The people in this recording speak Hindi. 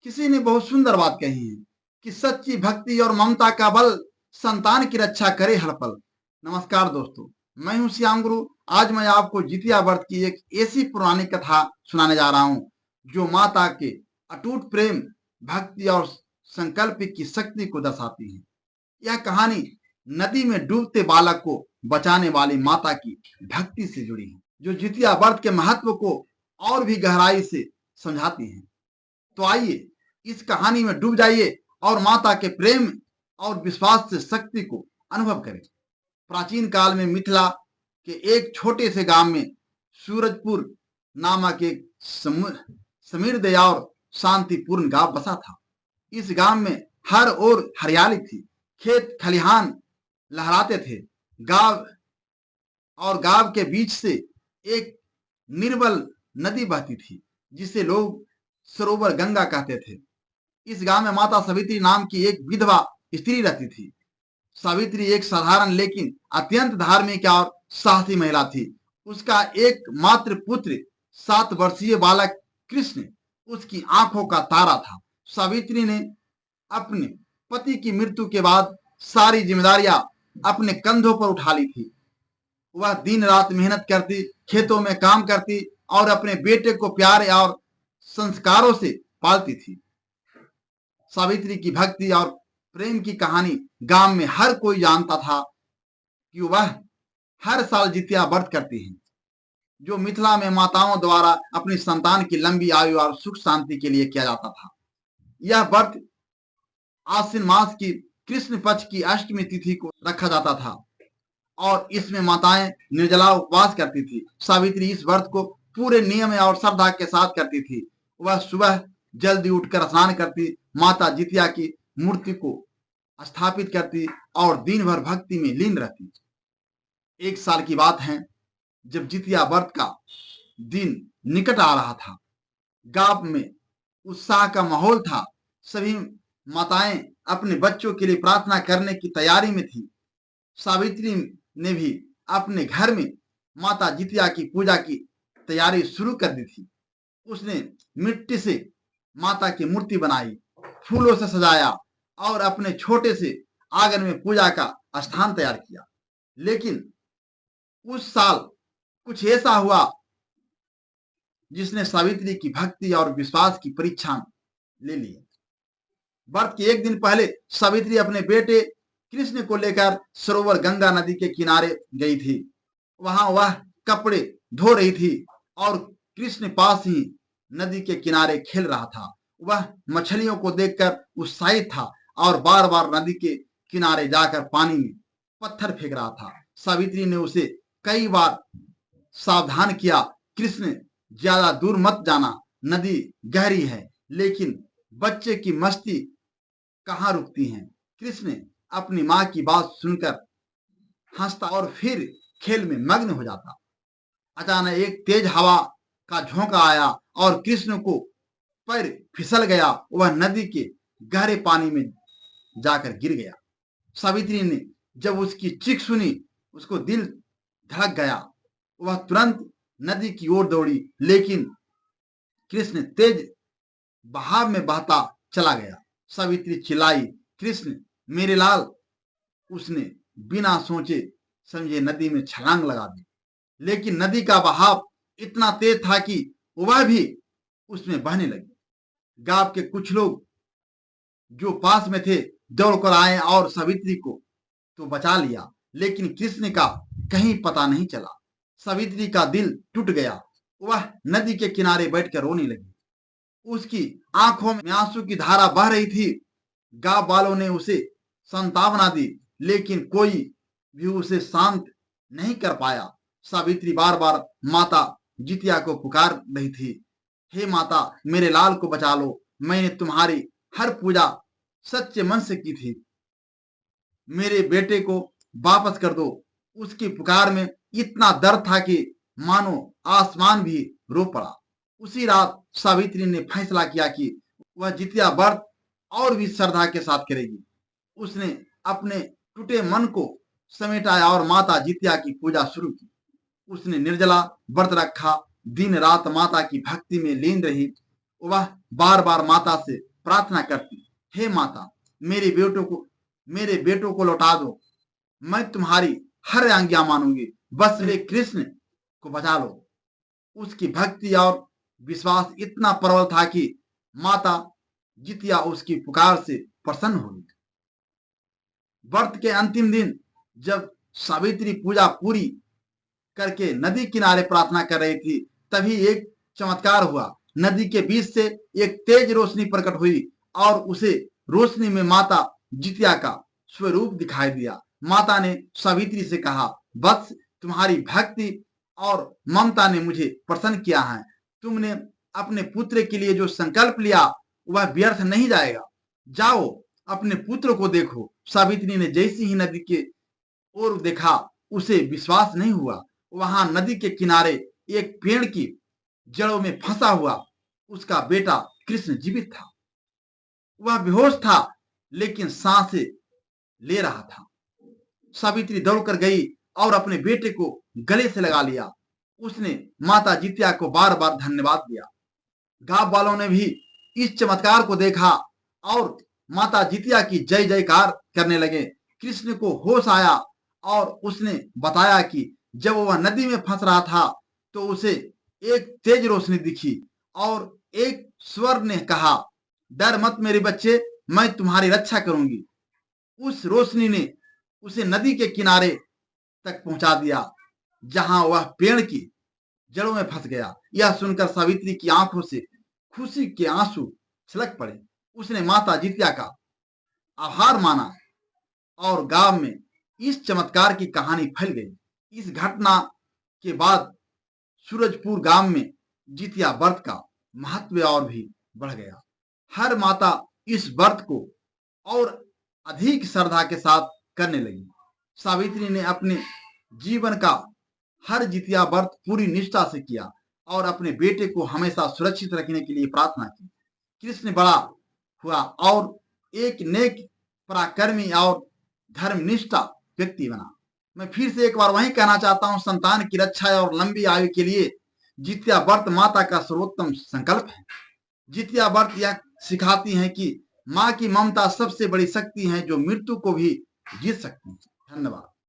किसी ने बहुत सुंदर बात कही है कि सच्ची भक्ति और ममता का बल संतान की रक्षा करे हर पल। नमस्कार दोस्तों, मैं हूं श्याम गुरु। आज मैं आपको जितिया व्रत की एक ऐसी पुरानी कथा सुनाने जा रहा हूं जो माता के अटूट प्रेम, भक्ति और संकल्प की शक्ति को दर्शाती है। यह कहानी नदी में डूबते बालक को बचाने वाली माता की भक्ति से जुड़ी है, जो जितिया व्रत के महत्व को और भी गहराई से समझाती है। तो आइए इस कहानी में डूब जाइए और माता के प्रेम और विश्वास से शक्ति को अनुभव करें। प्राचीन काल में मिथिला के एक छोटे से गांव में सूरजपुर नामक एक समृद्ध और शांतिपूर्ण गांव बसा था। इस गांव में हर ओर हरियाली थी, खेत खलिहान लहराते थे। गांव के बीच से एक निर्मल नदी बहती थी जिसे लोग सरोवर गंगा कहते थे। इस गांव में माता सावित्री नाम की एक विधवा स्त्री रहती थी। सावित्री एक साधारण लेकिन अत्यंत धार्मिक और साहसी महिला थी। उसका एकमात्र पुत्र 7 वर्षीय बालक कृष्ण उसकी आंखों का तारा था। सावित्री ने अपने पति की मृत्यु के बाद सारी जिम्मेदारियां अपने कंधों पर उठा ली थी। वह दिन रात मेहनत करती, खेतों में काम करती और अपने बेटे को प्यार और संस्कारों से पालती थी। सावित्री की भक्ति और प्रेम की कहानी गांव में हर कोई जानता था कि वह हर साल जितिया व्रत करती है, जो मिथिला में माताओं द्वारा अपनी संतान की लंबी आयु और सुख शांति के लिए किया जाता था। यह व्रत आश्विन मास की कृष्ण पक्ष की अष्टमी तिथि को रखा जाता था और इसमें माताएं निर्जला उपवास करती थी। सावित्री इस व्रत को पूरे नियम और श्रद्धा के साथ करती थी। वह सुबह जल्दी उठकर स्नान करती, माता जितिया की मूर्ति को स्थापित करती और दिन भर भक्ति में लीन रहती। एक साल की बात है, जब जितिया व्रत का दिन निकट आ रहा था। गांव में उत्साह का माहौल था। सभी माताएं अपने बच्चों के लिए प्रार्थना करने की तैयारी में थी। सावित्री ने भी अपने घर में माता जितिया की पूजा की तैयारी शुरू कर दी थी। उसने मिट्टी से माता की मूर्ति बनाई, फूलों से सजाया और अपने छोटे से आंगन में पूजा का स्थान तैयार किया। लेकिन उस साल कुछ ऐसा हुआ जिसने सावित्री की भक्ति और विश्वास की परीक्षा ले ली। व्रत के एक दिन पहले सावित्री अपने बेटे कृष्ण को लेकर सरोवर गंगा नदी के किनारे गई थी। वहां वह कपड़े धो रही थी और कृष्ण पास ही नदी के किनारे खेल रहा था। वह मछलियों को देखकर उत्साहित था और बार बार नदी के किनारे जाकर पानी में पत्थर फेंक रहा था। सावित्री ने उसे कई बार सावधान किया, कृष्ण ज्यादा दूर मत जाना, नदी गहरी है। लेकिन बच्चे की मस्ती कहाँ रुकती है। कृष्ण अपनी माँ की बात सुनकर हंसता और फिर खेल में मग्न हो जाता। अचानक एक तेज हवा का झोंका आया और कृष्ण को पैर फिसल गया। वह नदी के गहरे पानी में जाकर गिर गया। सावित्री ने जब उसकी चीख सुनी, उसको दिल धड़क गया। वह तुरंत नदी की ओर दौड़ी, लेकिन कृष्ण तेज बहाव में बहता चला गया। सावित्री चिल्लाई, कृष्ण मेरे लाल। उसने बिना सोचे समझे नदी में छलांग लगा दी। लेकिन नदी का बहाव इतना तेज था कि वह भी उसमें बहने लगी। गांव के कुछ लोग जो पास में थे दौड़कर आए और सावित्री को तो बचा लिया, लेकिन कृष्ण का कहीं पता नहीं चला। सावित्री का दिल टूट गया। वह नदी के किनारे बैठकर रोने लगी। उसकी आंखों में आंसू की धारा बह रही थी। गांव वालों ने उसे सांत्वना दी, लेकिन कोई भी उसे शांत नहीं कर पाया। सावित्री बार बार माता जितिया को पुकार रही थी, हे माता, मेरे लाल को बचा लो। मैंने तुम्हारी हर पूजा सच्चे मन से की थी। मेरे बेटे को वापस कर दो। उसकी पुकार में इतना दर्द था कि मानो आसमान भी रो पड़ा। उसी रात सावित्री ने फैसला किया कि वह जितिया व्रत और भी श्रद्धा के साथ करेगी। उसने अपने टूटे मन को समेटा और माता जितिया की पूजा शुरू की। उसने निर्जला व्रत रखा, दिन रात माता की भक्ति में लीन रही। वह बार बार माता से प्रार्थना करती, हे माता, मेरे बेटों को लौटा दो, मैं तुम्हारी हर आज्ञा मानूंगी, बस वे कृष्ण को बचा लो। उसकी भक्ति और विश्वास इतना प्रबल था कि माता जितिया उसकी पुकार से प्रसन्न हुई। व्रत के अंतिम दिन जब सावित्री पूजा पूरी करके नदी किनारे प्रार्थना कर रही थी, तभी एक चमत्कार हुआ। नदी के बीच से एक तेज रोशनी प्रकट हुई और उसे रोशनी में माता जितिया का स्वरूप दिखाई दिया। माता ने सावित्री से कहा, वत्स, तुम्हारी भक्ति और ममता ने मुझे प्रसन्न किया है। तुमने अपने पुत्र के लिए जो संकल्प लिया वह व्यर्थ नहीं जाएगा। जाओ, अपने पुत्र को देखो। सावित्री ने जैसी ही नदी के ओर देखा, उसे विश्वास नहीं हुआ। वहां नदी के किनारे एक पेड़ की जड़ों में फंसा हुआ उसका बेटा कृष्ण जीवित था। वह बेहोश था लेकिन सांसें ले रहा था। सावित्री दौड़कर गई और अपने बेटे को गले से लगा लिया। उसने माता जितिया को बार बार धन्यवाद दिया। गांव वालों ने भी इस चमत्कार को देखा और माता जितिया की जय जयकार करने लगे। कृष्ण को होश आया और उसने बताया कि जब वह नदी में फंस रहा था तो उसे एक तेज रोशनी दिखी और एक स्वर ने कहा, डर मत मेरे बच्चे, मैं तुम्हारी रक्षा करूंगी। उस रोशनी ने उसे नदी के किनारे तक पहुंचा दिया जहां वह पेड़ की जड़ों में फंस गया। यह सुनकर सावित्री की आंखों से खुशी के आंसू छलक पड़े। उसने माता जितिया का आभार माना और गांव में इस चमत्कार की कहानी फैल गई। इस घटना के बाद सूरजपुर गांव में जितिया व्रत का महत्व और भी बढ़ गया। हर माता इस व्रत को और अधिक श्रद्धा के साथ करने लगी। सावित्री ने अपने जीवन का हर जितिया व्रत पूरी निष्ठा से किया और अपने बेटे को हमेशा सुरक्षित रखने के लिए प्रार्थना की। कृष्ण बड़ा हुआ और एक नेक, पराक्रमी और धर्मनिष्ठा व्यक्ति बना। मैं फिर से एक बार वही कहना चाहता हूं, संतान की रक्षा और लंबी आयु के लिए जितिया व्रत माता का सर्वोत्तम संकल्प है। जितिया व्रत यह सिखाती है कि माँ की ममता सबसे बड़ी शक्ति है जो मृत्यु को भी जीत सकती है। धन्यवाद।